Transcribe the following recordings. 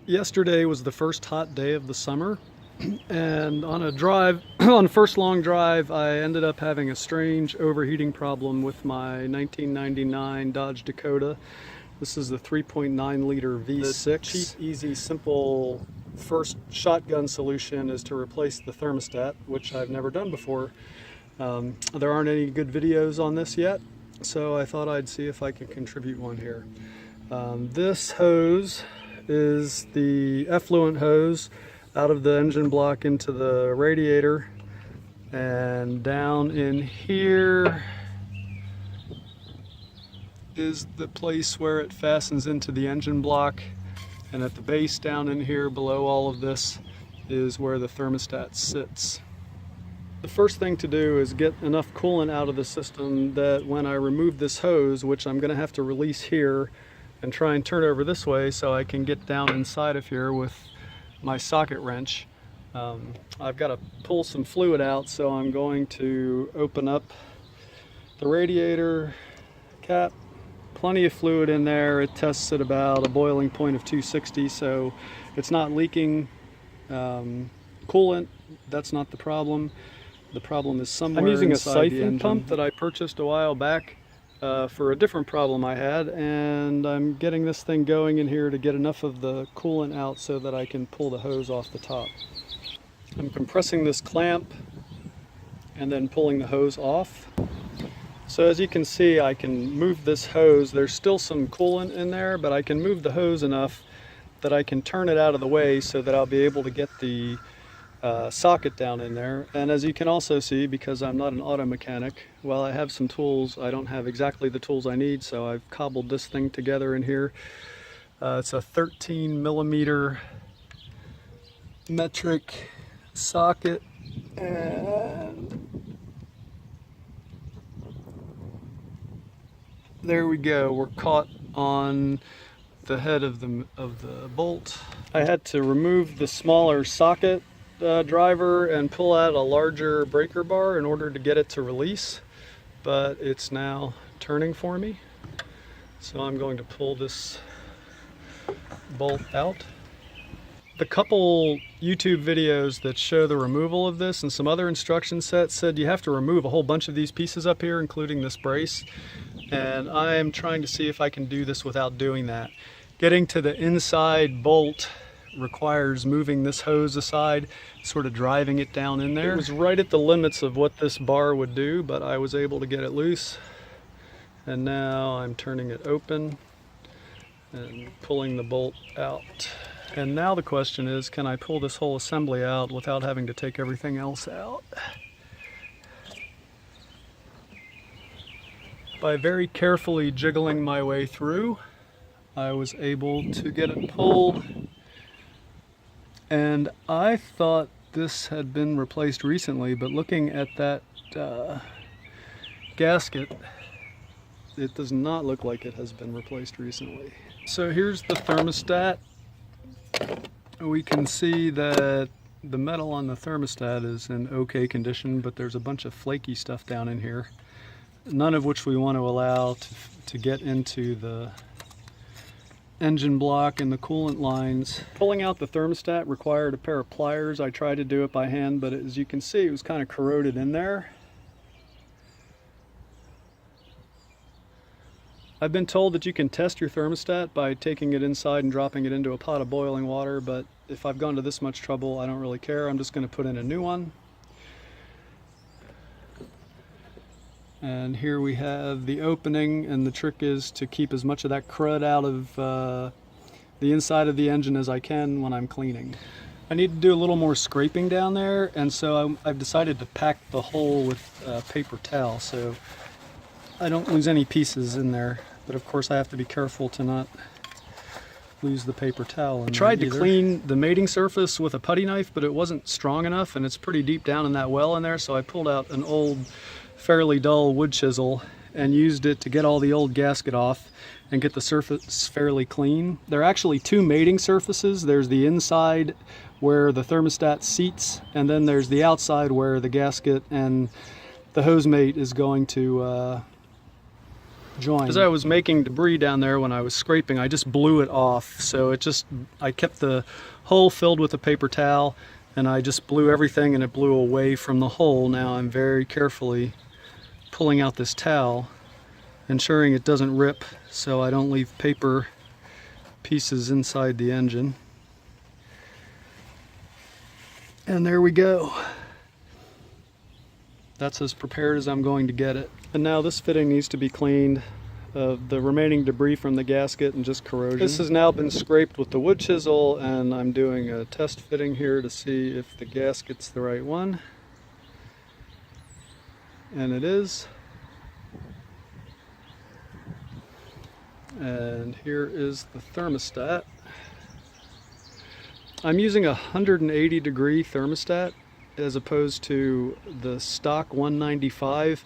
Yesterday was the first hot day of the summer, and on a drive, on the first long drive, I ended up having a strange overheating problem with my 1999 Dodge Dakota. This is the 3.9 liter V6. The cheap, easy, simple first shotgun solution is to replace the thermostat, which I've never done before. There aren't any good videos on this yet, so I thought I'd see if I could contribute one here. This hose is the effluent hose out of the engine block into the radiator, and down in here is the place where it fastens into the engine block, and at the base down in here below all of this is where the thermostat sits. The first thing to do is get enough coolant out of the system that when I remove this hose, which I'm going to have to release here and try and turn over this way so I can get down inside of here with my socket wrench. I've got to pull some fluid out, so I'm going to open up the radiator cap. Plenty of fluid in there. It tests at about a boiling point of 260, so it's not leaking coolant. That's not the problem. The problem is somewhere. I'm using a siphon pump that I purchased a while back for a different problem I had, and I'm getting this thing going in here to get enough of the coolant out so that I can pull the hose off the top. I'm compressing this clamp and then pulling the hose off. So as you can see, I can move this hose. There's still some coolant in there, but I can move the hose enough that I can turn it out of the way so that I'll be able to get the socket down in there. And as you can also see, because I'm not an auto mechanic, while I have some tools, I don't have exactly the tools I need, so I've cobbled this thing together in here. It's a 13 millimeter metric socket, and there we go. We're caught on the head of the bolt. I had to remove the smaller socket driver and pull out a larger breaker bar in order to get it to release, but it's now turning for me, so I'm going to pull this bolt out. The couple YouTube videos that show the removal of this and some other instruction sets said you have to remove a whole bunch of these pieces up here, including this brace, and I am trying to see if I can do this without doing that. Getting to the inside bolt requires moving this hose aside, sort of driving it down in there. It was right at the limits of what this bar would do, but I was able to get it loose, and now I'm turning it open and pulling the bolt out. And now the question is, can I pull this whole assembly out without having to take everything else out? By very carefully jiggling my way through, I was able to get it pulled. And I thought this had been replaced recently, but looking at that gasket, it does not look like it has been replaced recently. So here's the thermostat. We can see that the metal on the thermostat is in okay condition, but there's a bunch of flaky stuff down in here, none of which we want to allow to get into the engine block and the coolant lines. Pulling out the thermostat required a pair of pliers. I tried to do it by hand, but as you can see, it was kind of corroded in there. I've been told that you can test your thermostat by taking it inside and dropping it into a pot of boiling water, but if I've gone to this much trouble, I don't really care. I'm just going to put in a new one. And here we have the opening, and the trick is to keep as much of that crud out of the inside of the engine as I can when I'm cleaning. I need to do a little more scraping down there, and so I've decided to pack the hole with paper towel so I don't lose any pieces in there. But of course I have to be careful to not lose the paper towel. I tried to clean the mating surface with a putty knife, but it wasn't strong enough, and it's pretty deep down in that well in there, so I pulled out an old fairly dull wood chisel and used it to get all the old gasket off and get the surface fairly clean. There are actually two mating surfaces. There's the inside where the thermostat seats, and then there's the outside where the gasket and the hose mate is going to join. As I was making debris down there when I was scraping, I just blew it off. So I kept the hole filled with a paper towel, and I just blew everything and it blew away from the hole. Now I'm very carefully pulling out this towel, ensuring it doesn't rip so I don't leave paper pieces inside the engine. And there we go. That's as prepared as I'm going to get it. And now this fitting needs to be cleaned of the remaining debris from the gasket and just corrosion. This has now been scraped with the wood chisel, and I'm doing a test fitting here to see if the gasket's the right one. And it is. And here is the thermostat. I'm using a 180-degree thermostat as opposed to the stock 195.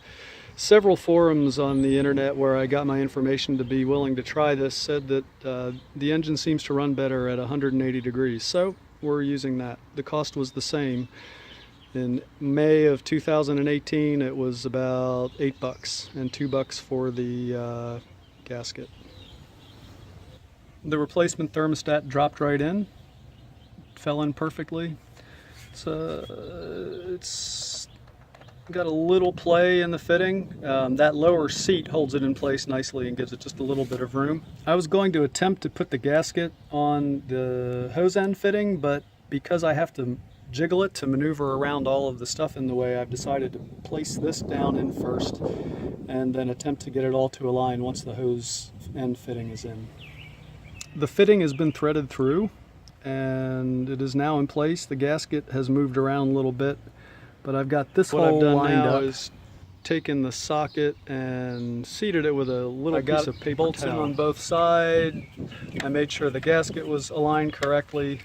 Several forums on the internet where I got my information to be willing to try this said that the engine seems to run better at 180 degrees, so we're using that. The cost was the same. In May of 2018 it was about $8 and $2 for the gasket. The replacement thermostat dropped right in, fell in perfectly. So it's got a little play in the fitting. That lower seat holds it in place nicely and gives it just a little bit of room. I was going to attempt to put the gasket on the hose end fitting, but because I have to jiggle it to maneuver around all of the stuff in the way, I've decided to place this down in first and then attempt to get it all to align once the hose end fitting is in. The fitting has been threaded through and it is now in place. The gasket has moved around a little bit, but I've got this hole lined up. Is taken the socket and seated it with a little piece of paper bolts in on both sides. I made sure the gasket was aligned correctly.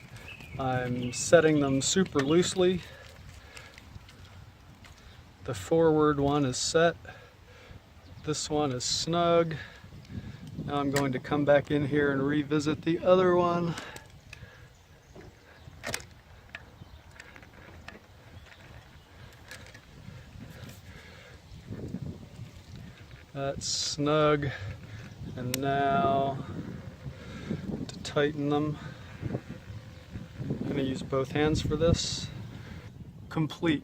I'm setting them super loosely. The forward one is set. This one is snug. Now I'm going to come back in here and revisit the other one. That's snug. And now to tighten them, I'm going to use both hands for this. Complete.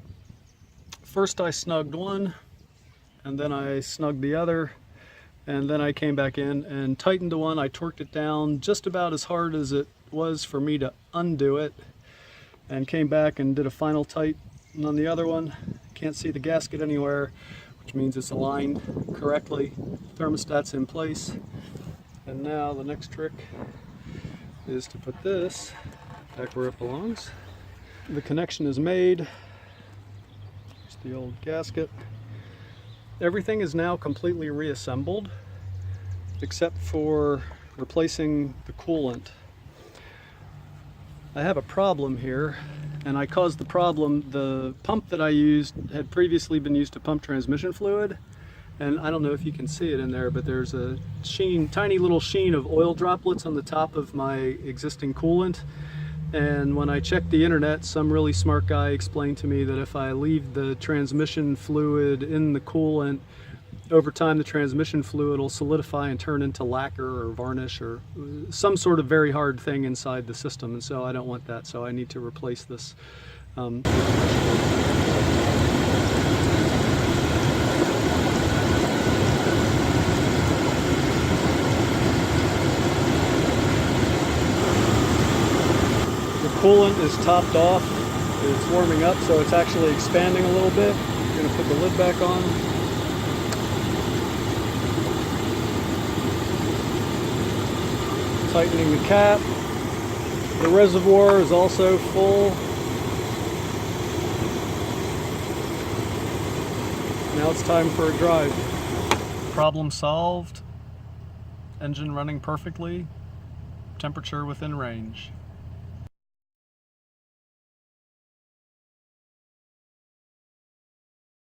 First I snugged one, and then I snugged the other, and then I came back in and tightened the one. I torqued it down just about as hard as it was for me to undo it, and came back and did a final tighten on the other one. Can't see the gasket anywhere, which means it's aligned correctly. Thermostat's in place. And now the next trick is to put this back where it belongs. The connection is made. There's the old gasket. Everything is now completely reassembled except for replacing the coolant. I have a problem here, and I caused the problem. The pump that I used had previously been used to pump transmission fluid, and I don't know if you can see it in there, but there's a sheen, tiny little sheen of oil droplets on the top of my existing coolant. And when I checked the internet, some really smart guy explained to me that if I leave the transmission fluid in the coolant, over time the transmission fluid will solidify and turn into lacquer or varnish or some sort of very hard thing inside the system, and so I don't want that, so I need to replace this. Coolant is topped off. It's warming up, so it's actually expanding a little bit. I'm going to put the lid back on. Tightening the cap. The reservoir is also full. Now it's time for a drive. Problem solved. Engine running perfectly. Temperature within range.